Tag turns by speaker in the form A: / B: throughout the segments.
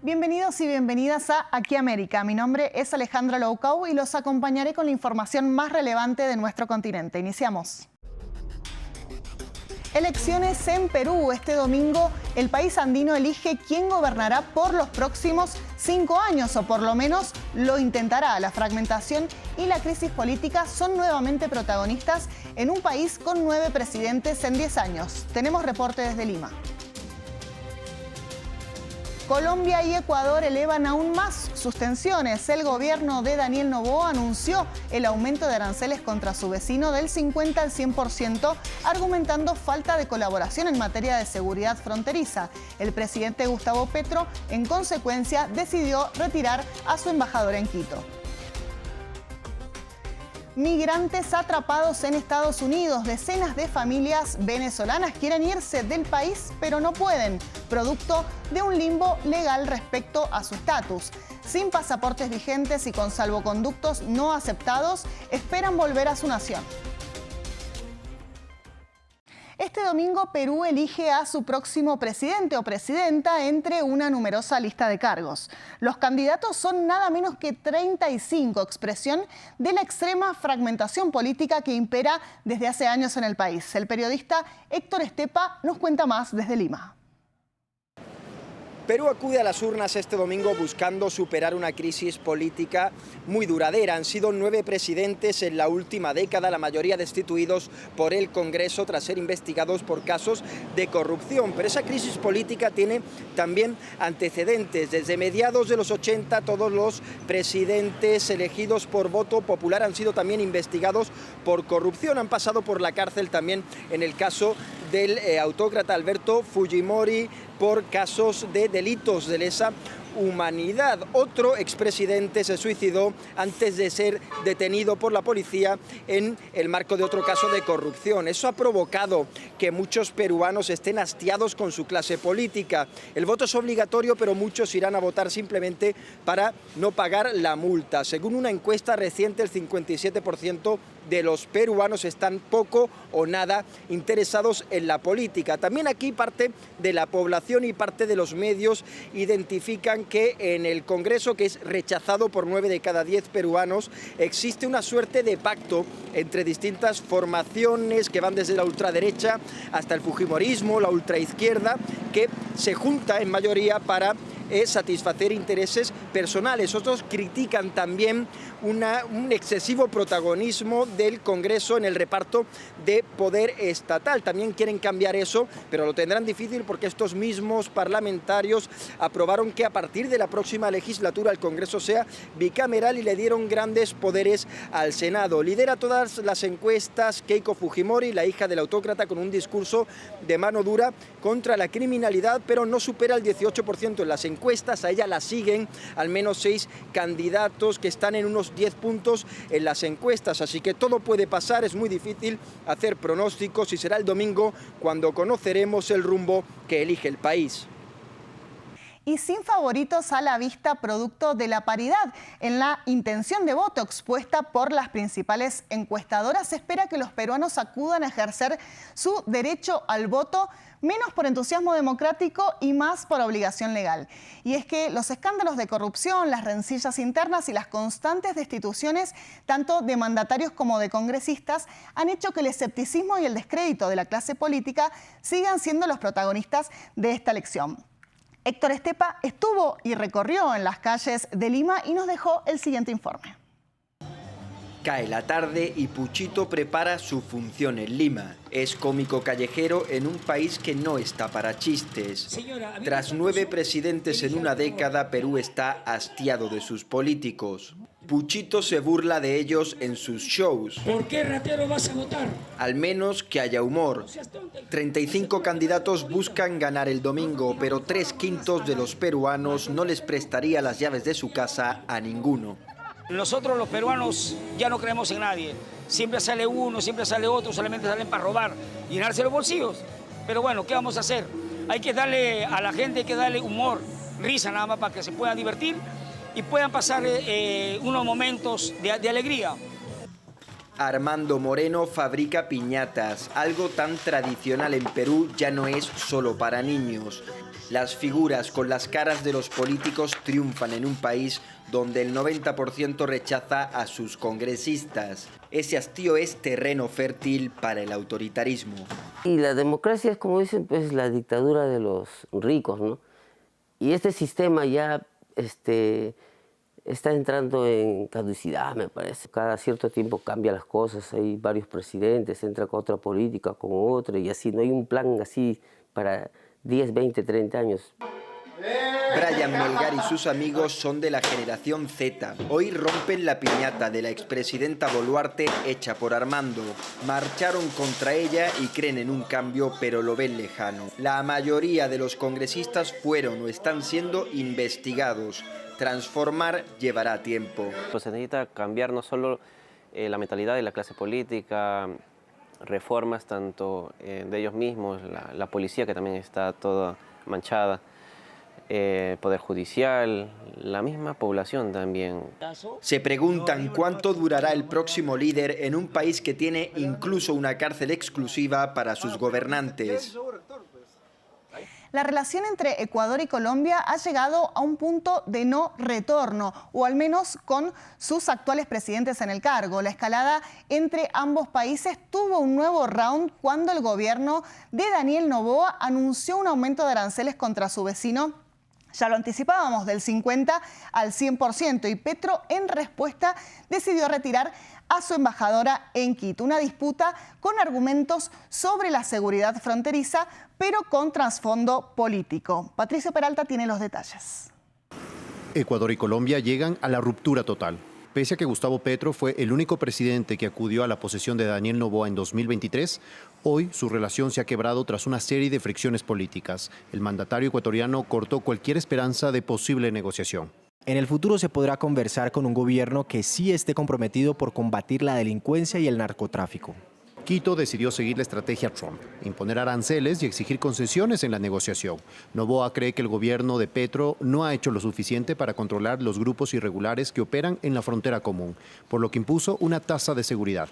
A: Bienvenidos y bienvenidas a Aquí América. Mi nombre es Alejandra Loucau y los acompañaré con la información más relevante de nuestro continente. Iniciamos. Elecciones en Perú. Este domingo el país andino elige quién gobernará por los próximos 5 años, o por lo menos lo intentará. La fragmentación y la crisis política son nuevamente protagonistas en un país con 9 presidentes en 10 años. Tenemos reporte desde Lima. Colombia y Ecuador elevan aún más sus tensiones. El gobierno de Daniel Noboa anunció el aumento de aranceles contra su vecino del 50 al 100%, argumentando falta de colaboración en materia de seguridad fronteriza. El presidente Gustavo Petro, en consecuencia, decidió retirar a su embajador en Quito. Migrantes atrapados en Estados Unidos. Decenas de familias venezolanas quieren irse del país, pero no pueden, producto de un limbo legal respecto a su estatus. Sin pasaportes vigentes y con salvoconductos no aceptados, esperan volver a su nación. Este domingo Perú elige a su próximo presidente o presidenta entre una numerosa lista de cargos. Los candidatos son nada menos que 35, expresión de la extrema fragmentación política que impera desde hace años en el país. El periodista Héctor Estepa nos cuenta más desde Lima.
B: Perú acude a las urnas este domingo buscando superar una crisis política muy duradera. Han sido 9 presidentes en la última década, la mayoría destituidos por el Congreso tras ser investigados por casos de corrupción. Pero esa crisis política tiene también antecedentes. Desde mediados de los 80, todos los presidentes elegidos por voto popular han sido también investigados por corrupción. Han pasado por la cárcel también en el caso del autócrata Alberto Fujimori por casos de delitos de lesa humanidad. Otro expresidente se suicidó antes de ser detenido por la policía en el marco de otro caso de corrupción. Eso ha provocado que muchos peruanos estén hastiados con su clase política. El voto es obligatorio, pero muchos irán a votar simplemente para no pagar la multa. Según una encuesta reciente, el 57% de los peruanos están poco o nada interesados en la política. También aquí parte de la población y parte de los medios identifican que en el Congreso, que es rechazado por 9 de cada 10 peruanos, existe una suerte de pacto entre distintas formaciones que van desde la ultraderecha hasta el fujimorismo, la ultraizquierda, que se junta en mayoría para satisfacer intereses personales. Otros critican también un excesivo protagonismo del Congreso en el reparto de poder estatal. También quieren cambiar eso, pero lo tendrán difícil porque estos mismos parlamentarios aprobaron que a partir de la próxima legislatura el Congreso sea bicameral y le dieron grandes poderes al Senado. Lidera todas las encuestas Keiko Fujimori, la hija del autócrata, con un discurso de mano dura contra la criminalidad, pero no supera el 18% en las encuestas. A ella la siguen al menos 6 candidatos que están en unos 10 puntos en las encuestas, así que todo puede pasar. Es muy difícil hacer pronósticos y será el domingo cuando conoceremos el rumbo que elige el país.
A: Y sin favoritos a la vista, producto de la paridad en la intención de voto expuesta por las principales encuestadoras, se espera que los peruanos acudan a ejercer su derecho al voto, menos por entusiasmo democrático y más por obligación legal. Y es que los escándalos de corrupción, las rencillas internas y las constantes destituciones, tanto de mandatarios como de congresistas, han hecho que el escepticismo y el descrédito de la clase política sigan siendo los protagonistas de esta elección. Héctor Estepa estuvo y recorrió en las calles de Lima y nos dejó el siguiente informe.
B: Cae la tarde y Puchito prepara su función en Lima. Es cómico callejero en un país que no está para chistes. Tras 9 presidentes en una década, Perú está hastiado de sus políticos. Puchito se burla de ellos en sus shows.
C: ¿Por qué ratero vas a votar?
B: Al menos que haya humor. 35 candidatos buscan ganar el domingo, pero 3/5 de los peruanos no les prestaría las llaves de su casa a ninguno.
C: Nosotros los peruanos ya no creemos en nadie. Siempre sale uno, siempre sale otro, solamente salen para robar, llenarse los bolsillos. Pero bueno, ¿qué vamos a hacer? Hay que darle a la gente, hay que darle humor, risa nada más para que se puedan divertir y puedan pasar unos momentos de alegría.
B: Armando Moreno fabrica piñatas. Algo tan tradicional en Perú ya no es solo para niños. Las figuras con las caras de los políticos triunfan en un país donde el 90% rechaza a sus congresistas. Ese hastío es terreno fértil para el autoritarismo.
D: Y la democracia es, como dicen, pues la dictadura de los ricos, ¿no? Y este sistema ya está entrando en caducidad, me parece. Cada cierto tiempo cambia las cosas, hay varios presidentes, entra con otra política, con otra, y así, no hay un plan así para 10, 20, 30 años.
B: Brian Melgar y sus amigos son de la generación Z. Hoy rompen la piñata de la expresidenta Boluarte hecha por Armando. Marcharon contra ella y creen en un cambio, pero lo ven lejano. La mayoría de los congresistas fueron o están siendo investigados. Transformar llevará tiempo.
E: Pues se necesita cambiar no solo la mentalidad de la clase política, reformas tanto de ellos mismos, la policía que también está toda manchada, Poder Judicial, la misma población también.
B: Se preguntan cuánto durará el próximo líder en un país que tiene incluso una cárcel exclusiva para sus gobernantes.
A: La relación entre Ecuador y Colombia ha llegado a un punto de no retorno, o al menos con sus actuales presidentes en el cargo. La escalada entre ambos países tuvo un nuevo round cuando el gobierno de Daniel Noboa anunció un aumento de aranceles contra su vecino. Ya lo anticipábamos, del 50 al 100%, y Petro en respuesta decidió retirar a su embajadora en Quito. Una disputa con argumentos sobre la seguridad fronteriza, pero con trasfondo político. Patricio Peralta tiene los detalles.
F: Ecuador y Colombia llegan a la ruptura total. Pese a que Gustavo Petro fue el único presidente que acudió a la posesión de Daniel Noboa en 2023, hoy su relación se ha quebrado tras una serie de fricciones políticas. El mandatario ecuatoriano cortó cualquier esperanza de posible negociación.
G: En el futuro se podrá conversar con un gobierno que sí esté comprometido por combatir la delincuencia y el narcotráfico.
F: Quito decidió seguir la estrategia Trump, imponer aranceles y exigir concesiones en la negociación. Noboa cree que el gobierno de Petro no ha hecho lo suficiente para controlar los grupos irregulares que operan en la frontera común, por lo que impuso una tasa de seguridad.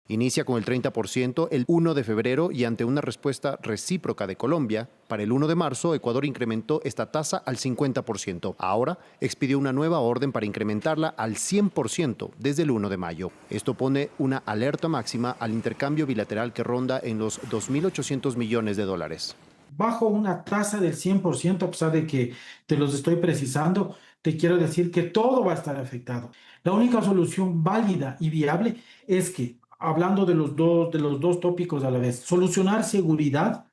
F: Inicia con el 30% el 1 de febrero y ante una respuesta recíproca de Colombia, para el 1 de marzo Ecuador incrementó esta tasa al 50%. Ahora expidió una nueva orden para incrementarla al 100% desde el 1 de mayo. Esto pone una alerta máxima al intercambio bilateral que ronda en los 2.800 millones de dólares.
H: Bajo una tasa del 100%, a pesar de que te los estoy precisando, te quiero decir que todo va a estar afectado. La única solución válida y viable es que, hablando de los dos tópicos a la vez, solucionar seguridad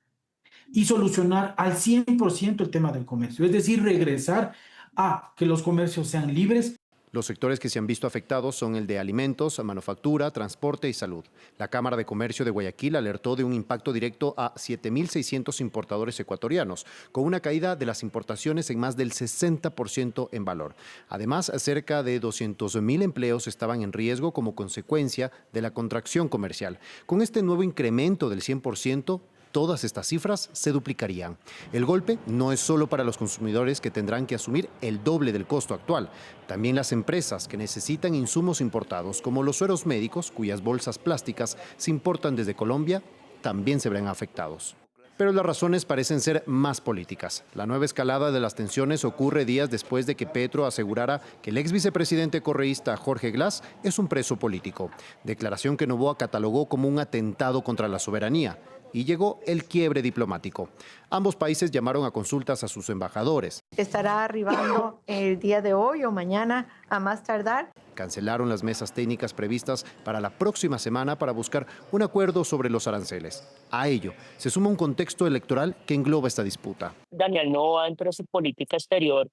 H: y solucionar al 100% el tema del comercio, es decir, regresar a que los comercios sean libres.
F: Los sectores que se han visto afectados son el de alimentos, manufactura, transporte y salud. La Cámara de Comercio de Guayaquil alertó de un impacto directo a 7.600 importadores ecuatorianos, con una caída de las importaciones en más del 60% en valor. Además, cerca de 200.000 empleos estaban en riesgo como consecuencia de la contracción comercial. Con este nuevo incremento del 100%, todas estas cifras se duplicarían. El golpe no es solo para los consumidores que tendrán que asumir el doble del costo actual. También las empresas que necesitan insumos importados, como los sueros médicos, cuyas bolsas plásticas se importan desde Colombia, también se verán afectados. Pero las razones parecen ser más políticas. La nueva escalada de las tensiones ocurre días después de que Petro asegurara que el ex vicepresidente correísta Jorge Glass es un preso político. Declaración que Noboa catalogó como un atentado contra la soberanía. Y llegó el quiebre diplomático. Ambos países llamaron a consultas a sus embajadores.
I: Estará arribando el día de hoy o mañana a más tardar.
F: Cancelaron las mesas técnicas previstas para la próxima semana para buscar un acuerdo sobre los aranceles. A ello se suma un contexto electoral que engloba esta disputa.
J: Daniel Noboa, dentro de su política exterior,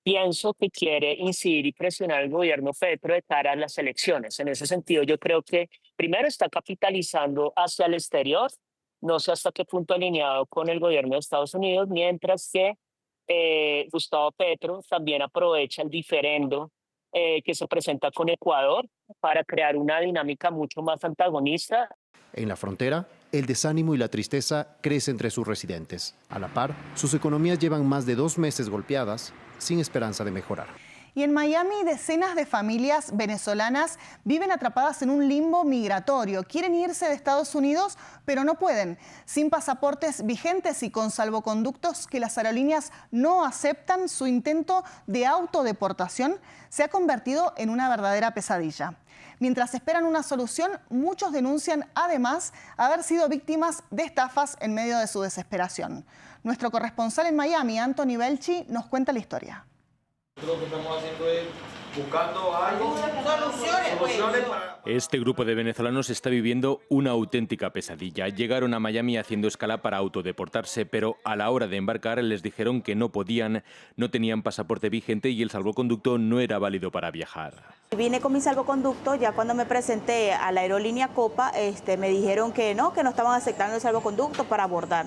J: pienso que quiere incidir y presionar al gobierno Petro de cara a las elecciones. En ese sentido, yo creo que primero está capitalizando hacia el exterior, no sé hasta qué punto alineado con el gobierno de Estados Unidos, mientras que Gustavo Petro también aprovecha el diferendo que se presenta con Ecuador para crear una dinámica mucho más antagonista.
F: En la frontera, el desánimo y la tristeza crecen entre sus residentes. A la par, sus economías llevan más de 2 meses golpeadas, sin esperanza de mejorar.
A: Y en Miami, decenas de familias venezolanas viven atrapadas en un limbo migratorio. Quieren irse de Estados Unidos, pero no pueden. Sin pasaportes vigentes y con salvoconductos que las aerolíneas no aceptan, su intento de autodeportación se ha convertido en una verdadera pesadilla. Mientras esperan una solución, muchos denuncian además haber sido víctimas de estafas en medio de su desesperación. Nuestro corresponsal en Miami, Anthony Belchi, nos cuenta la historia.
K: Lo que estamos haciendo es buscando algo, soluciones para...
L: Este grupo de venezolanos está viviendo una auténtica pesadilla. Llegaron a Miami haciendo escala para autodeportarse, pero a la hora de embarcar les dijeron que no podían, no tenían pasaporte vigente y el salvoconducto no era válido para viajar.
M: Vine con mi salvoconducto, ya cuando me presenté a la aerolínea Copa, me dijeron que no estaban aceptando el salvoconducto para abordar.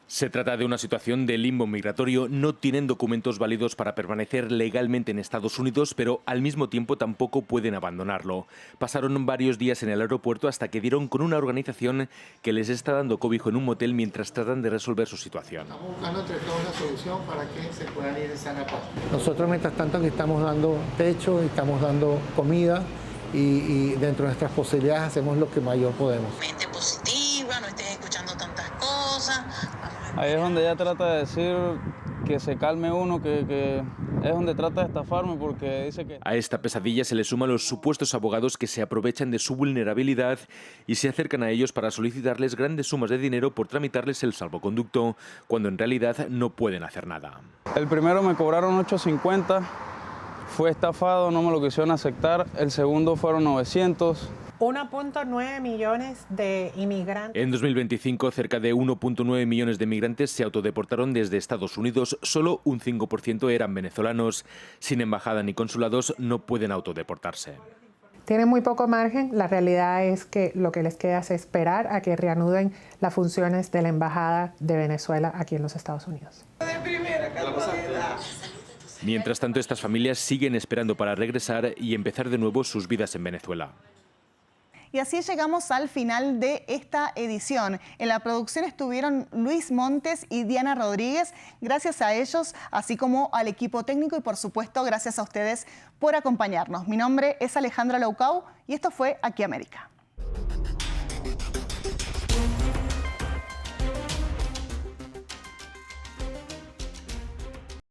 L: Se trata de una situación de limbo migratorio. No tienen documentos válidos para permanecer legalmente en Estados Unidos, pero al mismo tiempo tampoco pueden abandonarlo. Pasaron varios días en el aeropuerto hasta que dieron con una organización que les está dando cobijo en un motel mientras tratan de resolver su situación.
N: Estamos buscando entre todos una solución para que se puedan ir en sana paz. Nosotros, mientras tanto, que estamos dando techo, estamos dando comida y dentro de nuestras posibilidades hacemos lo que mayor podemos.
O: Mente positiva, no estés escuchando tantas cosas.
P: Ahí es donde ella trata de decir que se calme uno, que es donde trata de estafarme porque dice que...
L: A esta pesadilla se le suman los supuestos abogados que se aprovechan de su vulnerabilidad y se acercan a ellos para solicitarles grandes sumas de dinero por tramitarles el salvoconducto, cuando en realidad no pueden hacer nada.
P: El primero me cobraron $850, fue estafado, no me lo quisieron aceptar. El segundo fueron 900.
I: 1.9 millones de inmigrantes.
L: En 2025, cerca de 1.9 millones de migrantes se autodeportaron desde Estados Unidos. Solo un 5% eran venezolanos. Sin embajada ni consulados, no pueden autodeportarse.
I: Tienen muy poco margen. La realidad es que lo que les queda es esperar a que reanuden las funciones de la Embajada de Venezuela aquí en los Estados Unidos.
L: Mientras tanto, estas familias siguen esperando para regresar y empezar de nuevo sus vidas en Venezuela.
A: Y así llegamos al final de esta edición. En la producción estuvieron Luis Montes y Diana Rodríguez. Gracias a ellos, así como al equipo técnico y por supuesto gracias a ustedes por acompañarnos. Mi nombre es Alejandra Loucau y esto fue Aquí América.